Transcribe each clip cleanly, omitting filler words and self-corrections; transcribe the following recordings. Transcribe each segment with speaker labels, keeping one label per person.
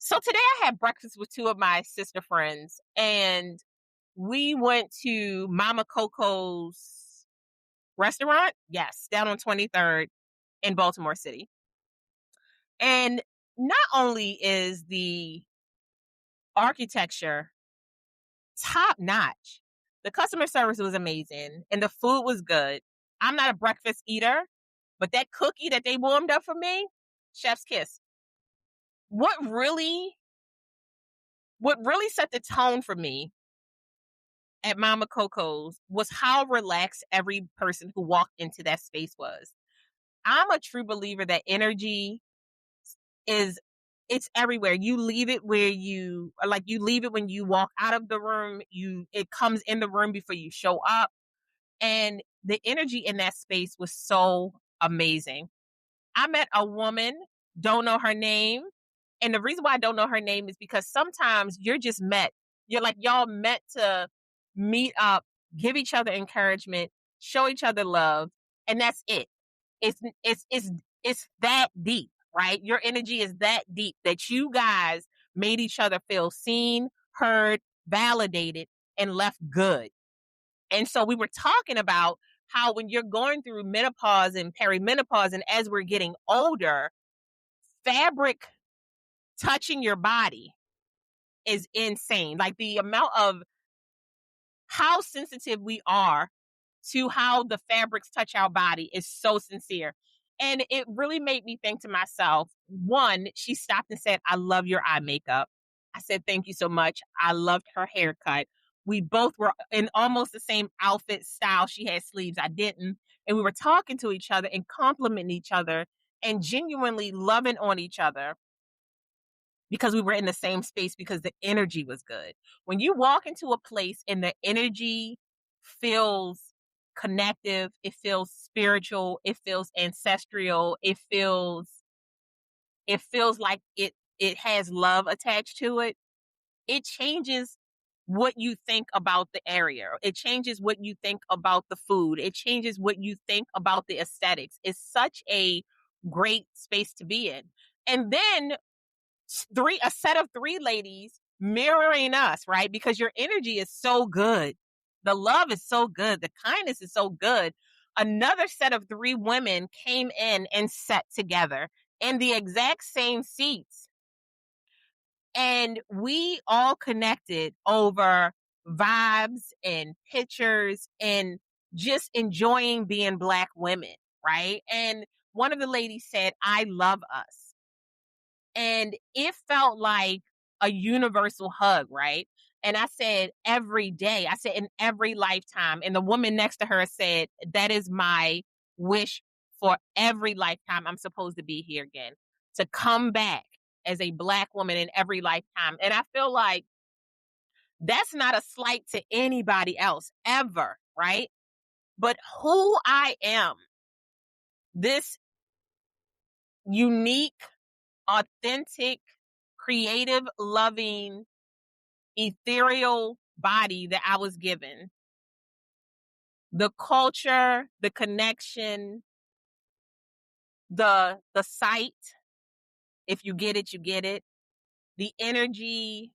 Speaker 1: So today I had breakfast with two of my sister friends, and we went to Mama Coco's restaurant. Yes, down on 23rd in Baltimore City. And not only is the architecture top notch, the customer service was amazing and the food was good. I'm not a breakfast eater, but that cookie that they warmed up for me, chef's kiss. What really what really set the tone for me at Mama Coco's was how relaxed every person who walked into that space was. I'm a true believer that energy is it's everywhere. You leave it where you leave it when you walk out of the room, it comes in the room before you show up. And the energy in that space was so amazing. I met a woman, don't know her name. And the reason why I don't know her name is because sometimes you're just met. You're like, y'all met to meet up, give each other encouragement, show each other love, and that's it. It's that deep, right? Your energy is that deep that you guys made each other feel seen, heard, validated, and left good. And so we were talking about how when you're going through menopause and perimenopause, and as we're getting older, fabric touching your body is insane. Like the amount of how sensitive we are to how the fabrics touch our body is so sincere. And it really made me think to myself, one, she stopped and said, "I love your eye makeup." I said, "Thank you so much." I loved her haircut. We both were in almost the same outfit style. She had sleeves, I didn't. And we were talking to each other and complimenting each other and genuinely loving on each other because we were in the same space because the energy was good. When you walk into a place and the energy feels connective, it feels spiritual, it feels ancestral, it feels like it has love attached to it. It changes what you think about the area. It changes what you think about the food. It changes what you think about the aesthetics. It's such a great space to be in. And then a set of three ladies mirroring us, right? Because your energy is so good. The love is so good. The kindness is so good. Another set of three women came in and sat together in the exact same seats. And we all connected over vibes and pictures and just enjoying being Black women, right? And one of the ladies said, "I love us." And it felt like a universal hug, right? And I said, every day, I said, in every lifetime. And the woman next to her said, "That is my wish for every lifetime I'm supposed to be here again, to come back as a Black woman in every lifetime." And I feel like that's not a slight to anybody else ever, right? But who I am, this unique, authentic, creative, loving, ethereal body that I was given. The culture, the connection, the sight, if you get it, you get it. The energy,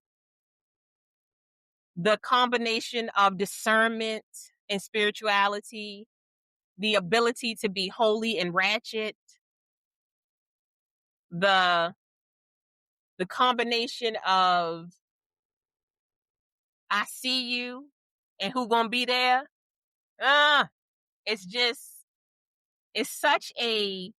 Speaker 1: the combination of discernment and spirituality, the ability to be holy and ratchet, the combination of I see you and who gonna be there. It's just it's such a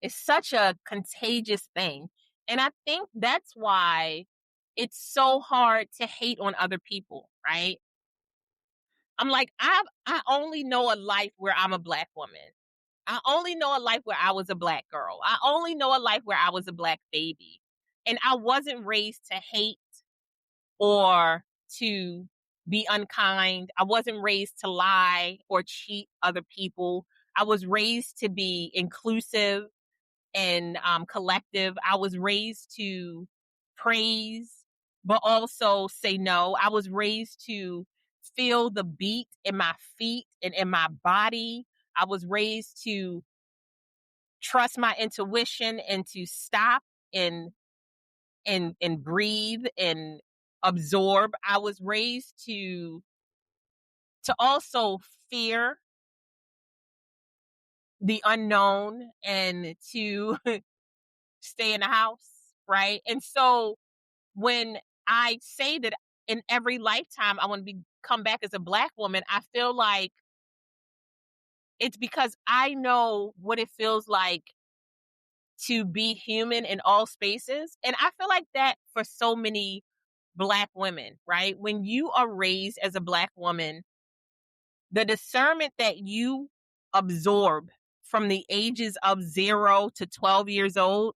Speaker 1: it's such a contagious thing. And I think that's why it's so hard to hate on other people, right? I'm like, I only know a life where I'm a Black woman. I only know a life where I was a Black girl. I only know a life where I was a Black baby. And I wasn't raised to hate or to be unkind. I wasn't raised to lie or cheat other people. I was raised to be inclusive and collective. I was raised to praise, but also say no. I was raised to feel the beat in my feet and in my body. I was raised to trust my intuition and to stop and and breathe and absorb. I was raised to also fear the unknown and to stay in the house, right? And so when I say that in every lifetime I want to come back as a Black woman, I feel like it's because I know what it feels like to be human in all spaces. And I feel like that for so many Black women, right? When you are raised as a Black woman, the discernment that you absorb from the ages of 0 to 12 years old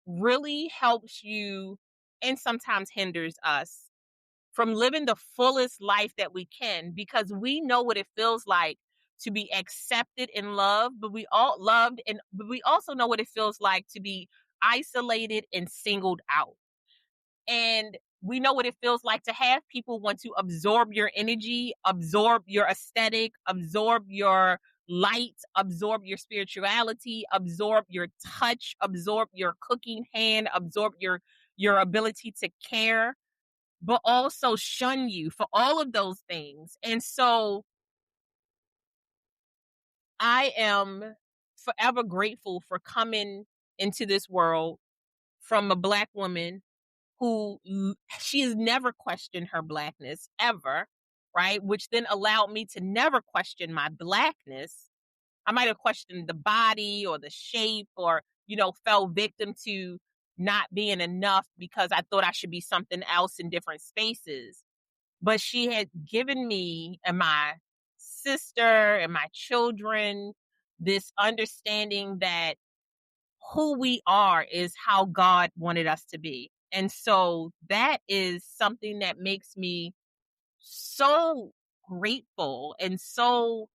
Speaker 1: really helps you and sometimes hinders us from living the fullest life that we can, because we know what it feels like to be accepted and loved, but we also know what it feels like to be isolated and singled out. And we know what it feels like to have people want to absorb your energy, absorb your aesthetic, absorb your light, absorb your spirituality, absorb your touch, absorb your cooking hand, absorb your ability to care, but also shun you for all of those things. And so I am forever grateful for coming into this world from a Black woman who she has never questioned her Blackness ever, right? Which then allowed me to never question my Blackness. I might have questioned the body or the shape or, fell victim to not being enough because I thought I should be something else in different spaces. But she had given me and my sister and my children this understanding that who we are is how God wanted us to be. And so that is something that makes me so grateful and so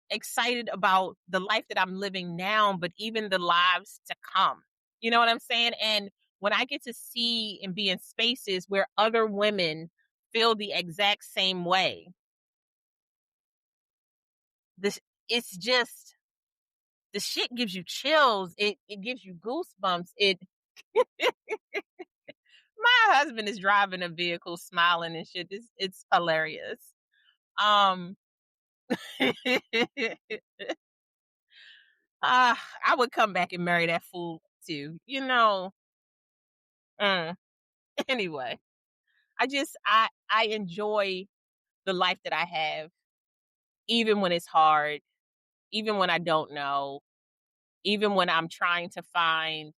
Speaker 1: excited about the life that I'm living now, but even the lives to come. You know what I'm saying? And when I get to see and be in spaces where other women feel the exact same way, this it's just the shit gives you chills. It gives you goosebumps. My husband is driving a vehicle smiling and shit. It's hilarious. Um I would come back and marry that fool too. Mm. Anyway, I enjoy the life that I have, even when it's hard, even when I don't know, even when I'm trying to find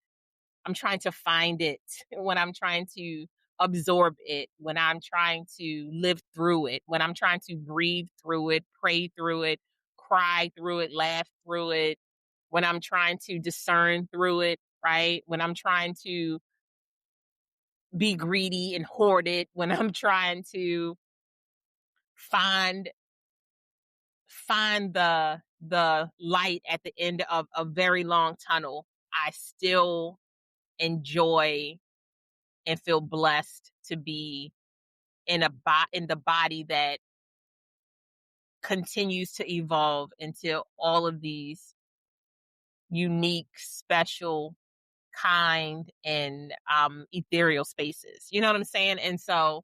Speaker 1: it, when I'm trying to absorb it, when I'm trying to live through it, when I'm trying to breathe through it, pray through it, cry through it, laugh through it, when I'm trying to discern through it, right? When I'm trying to be greedy and hoard it, when I'm trying to find the light at the end of a very long tunnel, I still enjoy and feel blessed to be in the body that continues to evolve into all of these unique, special, kind, and ethereal spaces. You know what I'm saying? And so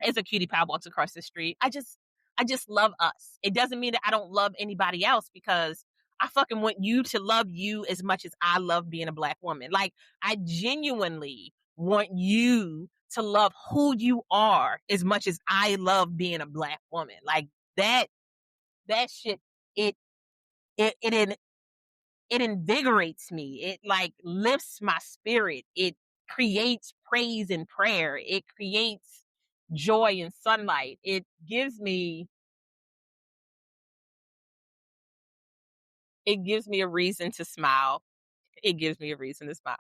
Speaker 1: as a cutie pie walks across the street, I just love us. It doesn't mean that I don't love anybody else, because I fucking want you to love you as much as I love being a Black woman. Like, I genuinely want you to love who you are as much as I love being a Black woman. Like, that shit, it it it in- it invigorates me. It like lifts my spirit. It creates praise and prayer. It creates joy and sunlight. It gives me a reason to smile. It gives me a reason to smile.